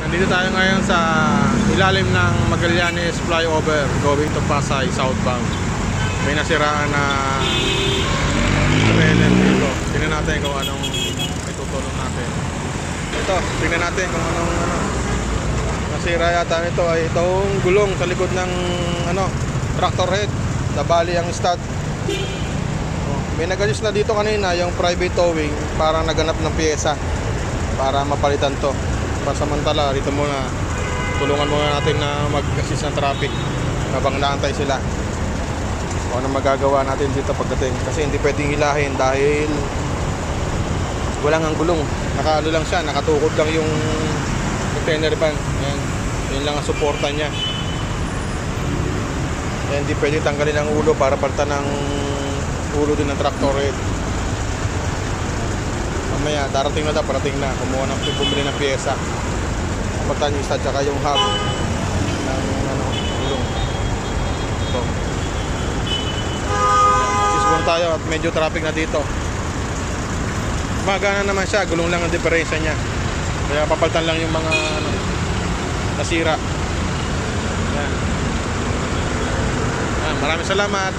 Nandito tayo ngayon sa ilalim ng Magallanes flyover going to Pasay southbound. May nasiraan na trailer dito. Tingnan natin kung anong itutulong natin. Ito, tingnan natin kung anong nasira yata nito ay itong gulong sa likod ng tractor head. Nabali ang stud. May nag-adjust na dito kanina yung private towing, parang naganap ng pyesa para mapalitan to. Pasamantala dito muna, tulungan muna natin na mag-assist ng traffic habang naantay sila kung ano magagawa natin dito pagdating, kasi hindi pwedeng hilahin dahil walang ang gulong, nakaano lang siya, nakatukod lang yung container van. Yan, yun lang ang suporta niya. Yan, hindi pwedeng tanggalin ang ulo para palitan ng ulo din ng tractor head. Mamaya darating na, parating na, bumili ng pyesa, pagtan yung stud tsaka yung hub ng gulong. Ito, assist tayo at medyo traffic na dito. Magana naman siya, gulong lang ang diferensya niya, kaya papalitan lang yung mga nasira. Yan. Maraming salamat.